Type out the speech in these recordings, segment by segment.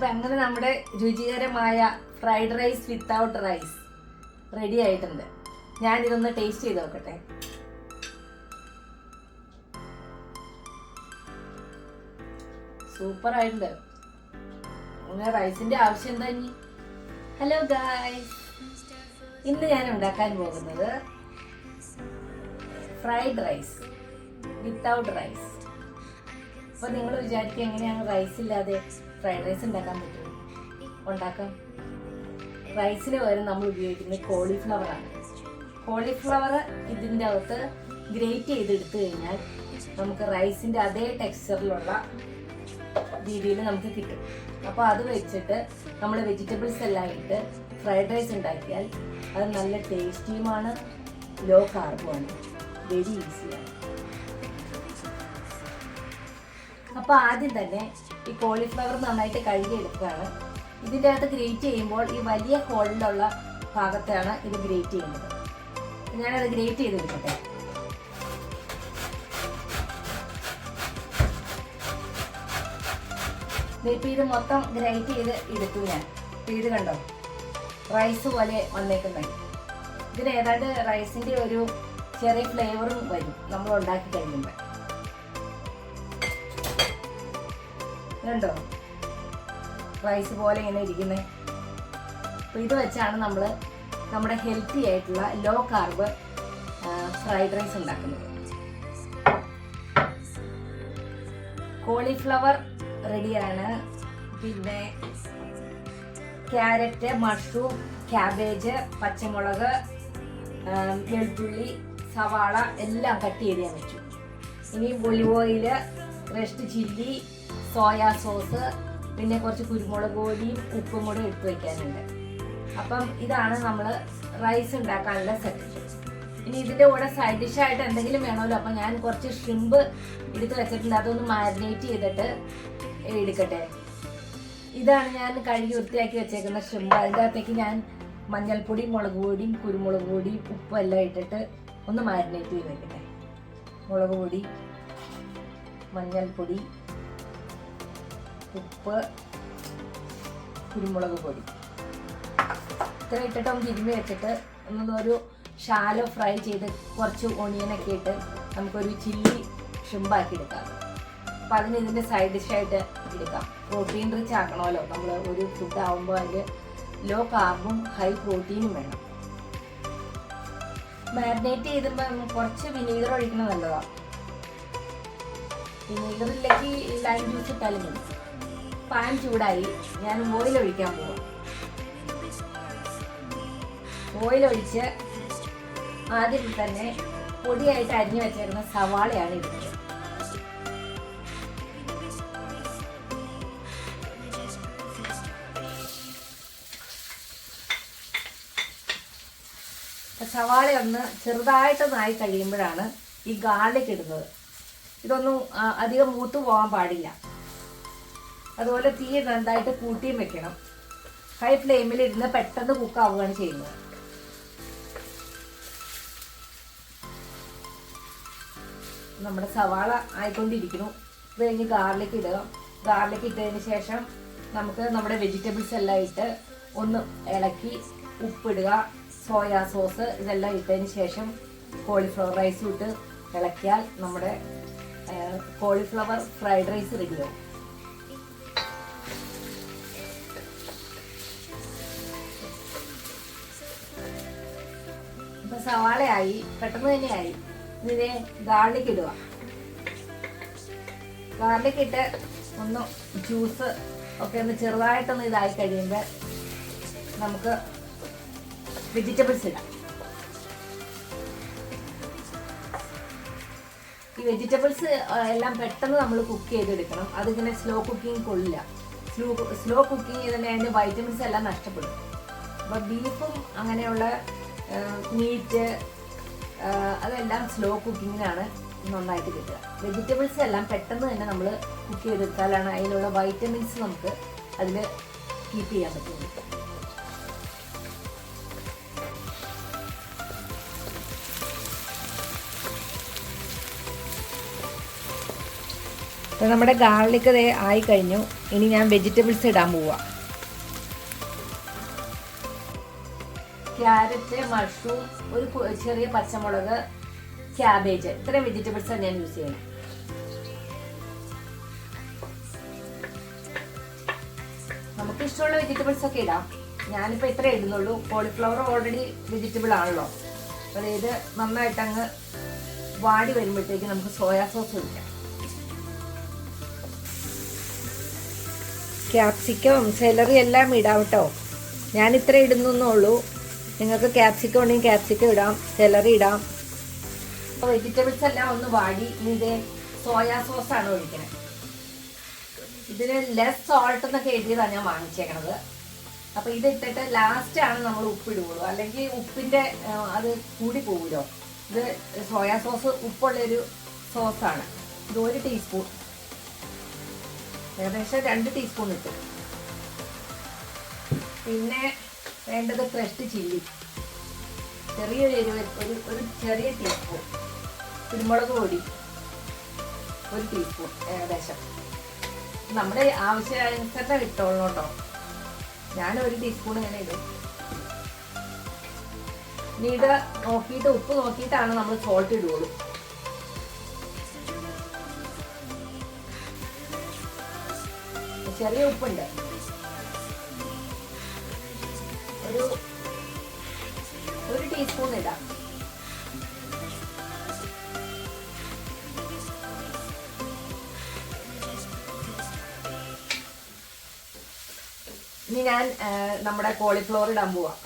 അപ്പം അങ്ങനെ നമ്മുടെ രുചികരമായ fried rice without rice ready ആയിട്ടുണ്ട്. ഞാനിതൊന്ന് ടേസ്റ്റ് ചെയ്ത് നോക്കട്ടെ. സൂപ്പർ ആയിട്ടുണ്ട്. അങ്ങനെ റൈസിന്റെ ആവശ്യം എന്താ ഇനി? ഹലോ ഗായ്സ്, ഇന്ന് ഞാൻ ഉണ്ടാക്കാൻ പോകുന്നത് ഫ്രൈഡ് റൈസ് വിത്തൗട്ട് റൈസ്. അപ്പോൾ നിങ്ങൾ വിചാരിക്കുക എങ്ങനെയാണ് റൈസ് ഇല്ലാതെ ഫ്രൈഡ് റൈസ് ഉണ്ടാക്കാൻ പറ്റും? ഉണ്ടാക്കാം. റൈസിന് പകരം നമ്മൾ ഉപയോഗിക്കുന്നത് കോളിഫ്ലവറാണ്. കോളിഫ്ലവർ ഇതിൻ്റെ അകത്ത് ഗ്രേറ്റ് ചെയ്തെടുത്തു കഴിഞ്ഞാൽ നമുക്ക് റൈസിൻ്റെ അതേ ടെക്സ്ചറിലുള്ള രീതിയിൽ നമുക്ക് കിട്ടും. അപ്പോൾ അത് വെച്ചിട്ട് നമ്മൾ വെജിറ്റബിൾസ് എല്ലാം ഇട്ട് ഫ്രൈഡ് റൈസ് ഉണ്ടാക്കിയാൽ അത് നല്ല ടേസ്റ്റിയുമാണ്, ലോ കാർബുമാണ്, വെരി ഈസിയാണ്. അപ്പോൾ ആദ്യം തന്നെ ഈ കോളിഫ്ലവർ നന്നായിട്ട് കഴുകിയെടുക്കുകയാണ്. ഇതിൻ്റെ അകത്ത് ഗ്രേറ്റ് ചെയ്യുമ്പോൾ ഈ വലിയ ഹോളിലുള്ള ഭാഗത്താണ് ഇത് ഗ്രേറ്റ് ചെയ്യുന്നത്. ഞാനത് ഗ്രേറ്റ് ചെയ്ത് എടുക്കട്ടെ. ഇപ്പം ഇത് മൊത്തം ഗ്രൈറ്റ് ചെയ്ത് എടുത്തു ഞാൻ. ഇത് കണ്ടോ, റൈസ് പോലെ വന്നേക്കുന്നത്. ഇതിന് ഏതാണ്ട് റൈസിൻ്റെ ഒരു ചെറിയ ഫ്ലേവറും വരും നമ്മൾ ഉണ്ടാക്കി കഴിയുമ്പോൾ. കണ്ടോ, റൈസ് പോലെ ഇങ്ങനെ ഇരിക്കുന്നത്. അപ്പോൾ ഇത് വെച്ചാണ് നമ്മൾ നമ്മുടെ ഹെൽത്തി ആയിട്ടുള്ള ലോ കാർബ് ഫ്രൈഡ് റൈസ് ഉണ്ടാക്കുന്നത്. കോളിഫ്ലവർ റെഡിയാണ്. പിന്നെ ക്യാരറ്റ്, മഷ്റൂം, ക്യാബേജ്, പച്ചമുളക്, വെളുത്തുള്ളി, സവാള എല്ലാം കട്ട് ചെയ്ത് ഞാൻ വെച്ചു. ഇനി olive oil, rest chilli, soya sauce, പിന്നെ കുറച്ച് കുരുമുളക് പൊടിയും ഉപ്പും കൂടെ എടുത്ത് വയ്ക്കാനുണ്ട്. അപ്പം ഇതാണ് നമ്മൾ റൈസ് ഉണ്ടാക്കാനുള്ള സെറ്റ്. ഇനി ഇതിൻ്റെ കൂടെ സൈഡ് ഡിഷായിട്ട് എന്തെങ്കിലും വേണമല്ലോ. അപ്പം ഞാൻ കുറച്ച് ഷ്രിമ്പ് എടുത്ത് വെച്ചിട്ടുണ്ട്. അതൊന്ന് മാരിനേറ്റ് ചെയ്തിട്ട് എടുക്കട്ടെ. ഇതാണ് ഞാൻ കഴുകി വൃത്തിയാക്കി വെച്ചേക്കുന്ന ഷ്രിമ്പ്. അതിൻ്റെ അകത്തേക്ക് ഞാൻ മഞ്ഞൾപ്പൊടിയും മുളക് പൊടിയും കുരുമുളക് പൊടിയും ഉപ്പും എല്ലാം ഇട്ടിട്ട് ഒന്ന് മാരിനേറ്റ് ചെയ്ത് വെക്കട്ടെ. മുളക് പൊടി, മഞ്ഞൾപ്പൊടി, ഉപ്പ്, കുരുമുളക് പൊടി ഇത്ര ഇട്ടിട്ട് ഒന്ന് തിരുമ്മി വെച്ചിട്ട് ഒന്നൊരു ഷാലോ ഫ്രൈ ചെയ്ത് കുറച്ച് ഓണിയനൊക്കെ ഇട്ട് നമുക്കൊരു ചില്ലി ഷ്രിമ്പാക്കി എടുക്കാം. അപ്പം അതിന് ഇതിൻ്റെ സൈഡ് ഡിഷായിട്ട് എടുക്കാം. പ്രോട്ടീൻ റിച്ച് ആക്കണമല്ലോ നമ്മൾ ഒരു ഫുഡ് ആകുമ്പോൾ. അതിൽ ലോ കാർബും ഹൈ പ്രോട്ടീനും വേണം. മാരിനേറ്റ് ചെയ്തുമ്പോൾ കുറച്ച് വിനീഗർ ഒഴിക്കണം നല്ലതാണ്. വിനീഗറിലേക്ക് ലൈം ജ്യൂസ് ഇട്ടാലും മതി. പാൻ ചൂടായി, ഞാൻ ഓയിൽ ഒഴിക്കാൻ പോവാം. ഓയിൽ ഒഴിച്ച് ആദ്യം തന്നെ പൊടിയായിട്ട് അരിഞ്ഞു വെച്ചേക്കുന്ന സവാളയാണ് ഇടുന്നത്. സവാള ഒന്ന് ചെറുതായിട്ടൊന്നായി കഴിയുമ്പോഴാണ് ഈ ഗാർലിക് ഇടുന്നത്. ഇതൊന്നും അധികം മൂത്ത് പോകാൻ പാടില്ല. അതുപോലെ തീ നന്നായിട്ട് കൂട്ടിയും വെക്കണം. ഹൈ ഫ്ലെയിമിൽ ഇരുന്ന് പെട്ടെന്ന് കുക്കാവുകയാണ് ചെയ്യുന്നത്. നമ്മുടെ സവാള ആയിക്കൊണ്ടിരിക്കുന്നു. ഇത് കഴിഞ്ഞ് ഗാർലിക് ഇടുക. ഗാർലിക് ഇട്ടതിന് ശേഷം നമുക്ക് നമ്മുടെ വെജിറ്റബിൾസ് എല്ലാം ഇട്ട് ഒന്ന് ഇളക്കി ഉപ്പിടുക, സോയാ സോസ് ഇതെല്ലാം ഇട്ടതിന് ശേഷം കോളിഫ്ലവർ റൈസ് ഇട്ട് ഇളക്കിയാൽ നമ്മുടെ കോളിഫ്ലവർ ഫ്രൈഡ് റൈസ് റെഡിയാവും. ഇപ്പം സവാളയായി, പെട്ടെന്ന് തന്നെയായി. ഇതിനെ ഗാർലിക് ഇടുക. ഗാർലിക് ഇട്ട് ഒന്ന് ജ്യൂസ് ഒക്കെ ഒന്ന് ചെറുതായിട്ടൊന്ന് ഇതായി കഴിയുമ്പോൾ നമുക്ക് വെജിറ്റബിൾസ് ഇടാം. ഈ വെജിറ്റബിൾസ് എല്ലാം പെട്ടെന്ന് നമ്മൾ കുക്ക് ചെയ്തെടുക്കണം. അതിങ്ങനെ സ്ലോ കുക്കിംഗ് കൊള്ളില്ല. സ്ലോ കുക്കിംഗ് ചെയ്തിട്ട് അതിൻ്റെ വൈറ്റമിൻസ് എല്ലാം നഷ്ടപ്പെടും. അപ്പോൾ ബീഫും അങ്ങനെയുള്ള മീറ്റ് അതെല്ലാം സ്ലോ കുക്കിങ്ങിനാണ് നന്നായിട്ട് കിട്ടുക. വെജിറ്റബിൾസ് എല്ലാം പെട്ടെന്ന് തന്നെ നമ്മൾ കുക്ക് ചെയ്തെടുത്താലാണ് അതിലുള്ള വൈറ്റമിൻസ് നമുക്ക് അതിൽ കീപ്പ് ചെയ്യാൻ പറ്റുള്ളൂ. അപ്പോൾ നമ്മുടെ ഗാർലിക് ദേ ആയി കഴിഞ്ഞു. ഇനി ഞാൻ വെജിറ്റബിൾസ് ഇടാൻ പോവാം. ക്യാരറ്റ്, മഷ്റൂം, ഒരു ചെറിയ പച്ചമുളക്, ക്യാബേജ്, ഇത്രയും വെജിറ്റബിൾസാണ് ഞാൻ യൂസ് ചെയ്യുന്നത്. നമുക്ക് ഇഷ്ടമുള്ള വെജിറ്റബിൾസ് ഒക്കെ ഇടാം. ഞാനിപ്പോൾ ഇത്ര ഇടുന്നുള്ളൂ. കോളിഫ്ലവർ ഓൾറെഡി വെജിറ്റബിൾ ആണല്ലോ. അപ്പോൾ ഇത് നന്നായിട്ട് അങ്ങ് വാടി വരുമ്പോഴത്തേക്ക് നമുക്ക് സോയാ സോസ് ഒഴിക്കാം. ക്യാപ്സിക്കം, സെലറി എല്ലാം ഇടാം കേട്ടോ. ഞാൻ ഇത്ര ഇടുന്നുള്ളൂ. നിങ്ങൾക്ക് ക്യാപ്സിക്കം ഉണ്ടെങ്കിൽ ക്യാപ്സിക്കം ഇടാം, സെലറി ഇടാം. അപ്പോൾ വെജിറ്റബിൾസ് എല്ലാം ഒന്ന് വാടി. ഇനി ഇത് സോയാ സോസാണ് ഒഴിക്കണത്. ഇതിന് ലെസ് സോൾട്ട് എന്നൊക്കെ എഴുതിയതാണ് ഞാൻ വാങ്ങിച്ചേക്കണത്. അപ്പോൾ ഇതിട്ടിട്ട് ലാസ്റ്റാണ് നമ്മൾ ഉപ്പിടുകയുള്ളൂ. അല്ലെങ്കിൽ ഉപ്പിൻ്റെ അത് കൂടി പോകുമല്ലോ. ഇത് സോയാ സോസ് ഉപ്പുള്ളൊരു സോസാണ്. ഇത് 1 ടീസ്പൂൺ, ഏകദേശം 2 ടീസ്പൂൺ ഇട്ടു. പിന്നെ വേണ്ടത് ക്രഷ്ഡ് ചില്ലി, ചെറിയൊരു ഒരു ചെറിയ ടീസ്പൂൺ. കുരുമുളക് പൊടി 1 ടീസ്പൂൺ ഏകദേശം. നമ്മുടെ ആവശ്യാനുസരണം ഇട്ടോളൂ കേട്ടോ. ഞാൻ 1 ടീസ്പൂൺ ഇങ്ങനെ ഇടും. ഇനി ഇത് നോക്കിയിട്ട് ഉപ്പ് നോക്കിയിട്ടാണ് നമ്മൾ സോൾട്ട് ഇടുകയുള്ളൂ. ചെറിയ ഉപ്പുണ്ട്, ഒരു ടീസ്പൂൺ ഇടാം. ഇനി ഞാൻ നമ്മുടെ കോളിഫ്ലവർ ഇടാൻ പോവാം.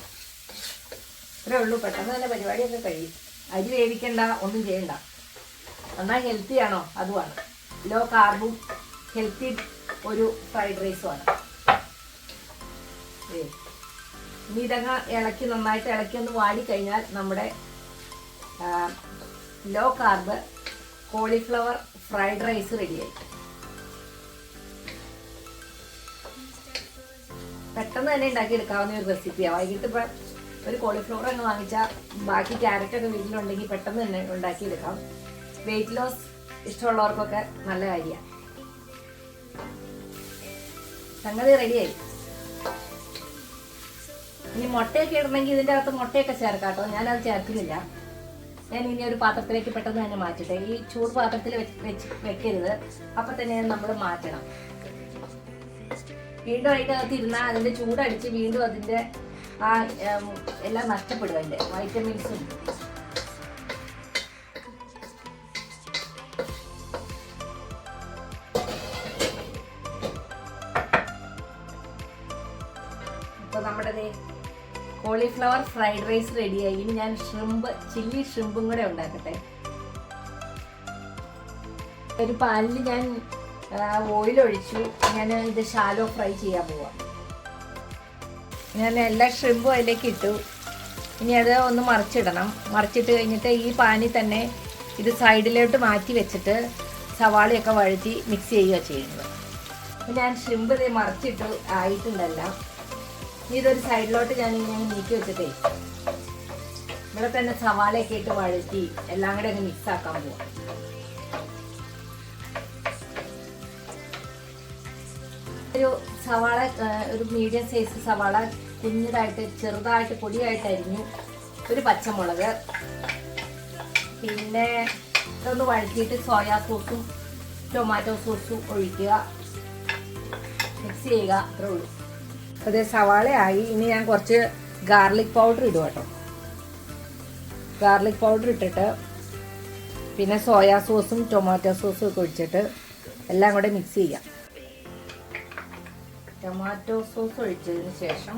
ഇത്രേ ഉള്ളൂ. പെട്ടെന്ന് തന്നെ പരിപാടിയൊക്കെ കഴിയും. അരി വേവിക്കണ്ട, ഒന്നും ചെയ്യണ്ട. എന്നാൽ ഹെൽത്തി ആണോ? അതുമാണ്. ലോ കാർബും ഹെൽത്തി ഒരു ഫ്രൈഡ് റൈസുമാണ്. ഇനി ഇതങ്ങ് ഇളക്കി നന്നായിട്ട് ഇളക്കി ഒന്ന് വാടിക്കഴിഞ്ഞാൽ നമ്മുടെ low carb cauliflower fried rice റെഡിയായി. പെട്ടെന്ന് തന്നെ ഉണ്ടാക്കിയെടുക്കാവുന്ന ഒരു റെസിപ്പിയാണ്. വൈകിട്ട് ഇപ്പം ഒരു കോളിഫ്ലവർ അങ്ങ് വാങ്ങിച്ചാൽ ബാക്കി ക്യാരറ്റൊക്കെ വീട്ടിലുണ്ടെങ്കിൽ പെട്ടെന്ന് തന്നെ ഉണ്ടാക്കിയെടുക്കാം. വെയിറ്റ് ലോസ് ഇഷ്ടമുള്ളവർക്കൊക്കെ നല്ല കാര്യമാണ്. സംഗതി റെഡിയായി. ഇനി മുട്ടയൊക്കെ ഇടണമെങ്കിൽ ഇതിൻ്റെ അകത്ത് മുട്ടയൊക്കെ ചേർക്കാം കേട്ടോ. ഞാനത് ചേർക്കുന്നില്ല. ഞാൻ ഇനി ഒരു പാത്രത്തിലേക്ക് പെട്ടെന്ന് തന്നെ മാറ്റട്ടെ. ഈ ചൂട് പാത്രത്തിൽ വെക്കരുത്. അപ്പം തന്നെ നമ്മൾ മാറ്റണം. വീണ്ടും അതിൻ്റെ അകത്ത് ഇരുന്നാൽ അതിൻ്റെ ചൂടടിച്ച് വീണ്ടും അതിൻ്റെ ആ എല്ലാം നഷ്ടപ്പെടും. അതിൻ്റെ വൈറ്റമിൻസും ഇപ്പോൾ നമ്മുടെ കോളിഫ്ലവർ ഫ്രൈഡ് റൈസ് റെഡിയായി. ഇനി ഞാൻ ചില്ലി ഷ്രിമ്പും കൂടെ ഉണ്ടാക്കട്ടെ. ഒരു പാനിൽ ഞാൻ ഓയിൽ ഒഴിച്ചു. ഞാൻ ഇത് ഷാലോ ഫ്രൈ ചെയ്യാൻ പോവാം. ഞാൻ എല്ലാ ഷ്രിമ്പും അതിലേക്ക് ഇട്ടു. ഇനി അത് ഒന്ന് മറിച്ചിടണം. മറിച്ചിട്ട് കഴിഞ്ഞിട്ട് ഈ പാനിൽ തന്നെ ഇത് സൈഡിലോട്ട് മാറ്റി വെച്ചിട്ട് സവാളയൊക്കെ വഴറ്റി മിക്സ് ചെയ്യുക ചെയ്യുന്നത്. അപ്പം ഞാൻ ഷ്രിമ്പ് ഇത് മറിച്ചിട്ടു ആയിട്ടുണ്ടല്ല. ഇതൊരു സൈഡിലോട്ട് ഞാൻ ഇങ്ങനെ നീക്കി വെച്ചിട്ടേ ഇവിടെ തന്നെ സവാളയൊക്കെ ഇട്ട് വഴറ്റി എല്ലാം കൂടെ ഒന്ന് മിക്സ് ആക്കാൻ പോവാം. ഒരു സവാള, ഒരു മീഡിയം സൈസ് സവാള കുഞ്ഞതായിട്ട് ചെറുതായിട്ട് പൊടിയായിട്ട് അരിഞ്ഞു. ഒരു പച്ചമുളക്, പിന്നെ ഇതൊന്ന് വഴറ്റിയിട്ട് സോയാ സോസും ടൊമാറ്റോ സോസും ഒഴിക്കുക, മിക്സ് ചെയ്യുക. അത്രേ ഉള്ളൂ. അതേ സവാളയായി. ഇനി ഞാൻ കുറച്ച് ഗാർലിക് പൗഡർ ഇടും കേട്ടോ. ഗാർലിക് പൗഡർ ഇട്ടിട്ട് പിന്നെ സോയാ സോസും ടൊമാറ്റോ സോസും ഒക്കെ ഒഴിച്ചിട്ട് എല്ലാം കൂടെ മിക്സ് ചെയ്യാം. ടൊമാറ്റോ സോസ് ഒഴിച്ചതിന് ശേഷം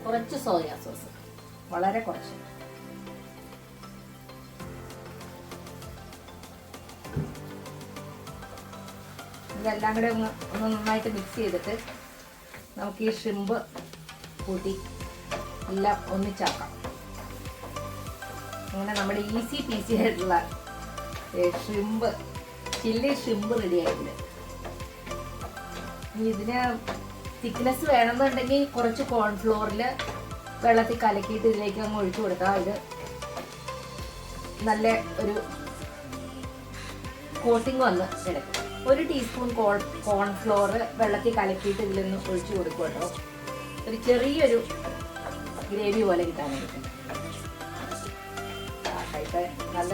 കുറച്ച് സോയാ സോസ്, വളരെ കുറച്ച്. ഇതെല്ലാം കൂടെ ഒന്ന് നന്നായിട്ട് മിക്സ് ചെയ്തിട്ട് നമുക്ക് ഈ ഷ്രിമ്പ് കൂട്ടി എല്ലാം ഒന്നിച്ചാക്കാം. അങ്ങനെ നമ്മുടെ ഈസി പീസി ആയിട്ടുള്ള ചില്ലി ഷ്രിമ്പ് റെഡി ആയിട്ടുണ്ട്. ഇതിന് തിക്നെസ് വേണമെന്നുണ്ടെങ്കിൽ കുറച്ച് കോൺഫ്ലോറിൽ വെള്ളത്തിൽ കലക്കിയിട്ട് ഇതിലേക്ക് അങ്ങ് ഒഴിച്ചു കൊടുക്കാം. ഇത് നല്ല ഒരു കോട്ടിങ് വന്ന് കിടക്കും. 1 ടീസ്പൂൺ കോൺഫ്ലോർ വെള്ളത്തിൽ കലക്കിയിട്ട് ഇതിലൊന്ന് ഒഴിച്ചു കൊടുക്കും കേട്ടോ. ഒരു ചെറിയൊരു ഗ്രേവി പോലെ കിട്ടാൻ വേണ്ടിയിട്ട്. നല്ല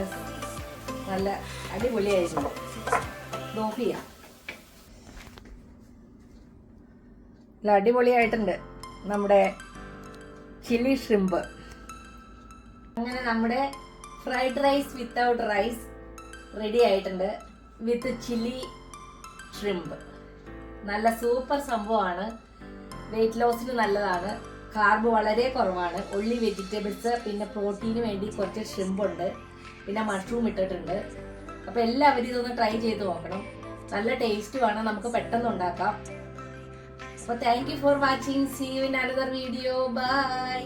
നല്ല അടിപൊളിയായിരുന്നു. ഓഫ് ചെയ്യാം. നല്ല അടിപൊളിയായിട്ടുണ്ട് നമ്മുടെ ചില്ലി ഷ്രിമ്പ്. അങ്ങനെ നമ്മുടെ fried rice without rice ready ആയിട്ടുണ്ട് വിത്ത് ചില്ലി ഷ്രിമ്പ്. നല്ല സൂപ്പർ സംഭവമാണ്. വെയിറ്റ് ലോസിന് നല്ലതാണ്. കാർബ് വളരെ കുറവാണ്. ഒള്ളി വെജിറ്റബിൾസ്, പിന്നെ പ്രോട്ടീന് വേണ്ടി കുറച്ച് ഷ്രിമ്പ് ഉണ്ട്, പിന്നെ മഷ്റൂം ഇട്ടിട്ടുണ്ട്. അപ്പോൾ എല്ലാവരും ഇതൊന്ന് ട്രൈ ചെയ്ത് നോക്കണം. നല്ല ടേസ്റ്റുമാണ്. നമുക്ക് പെട്ടെന്ന് ഉണ്ടാക്കാം. അപ്പോൾ thank you for watching. See you in another video. By.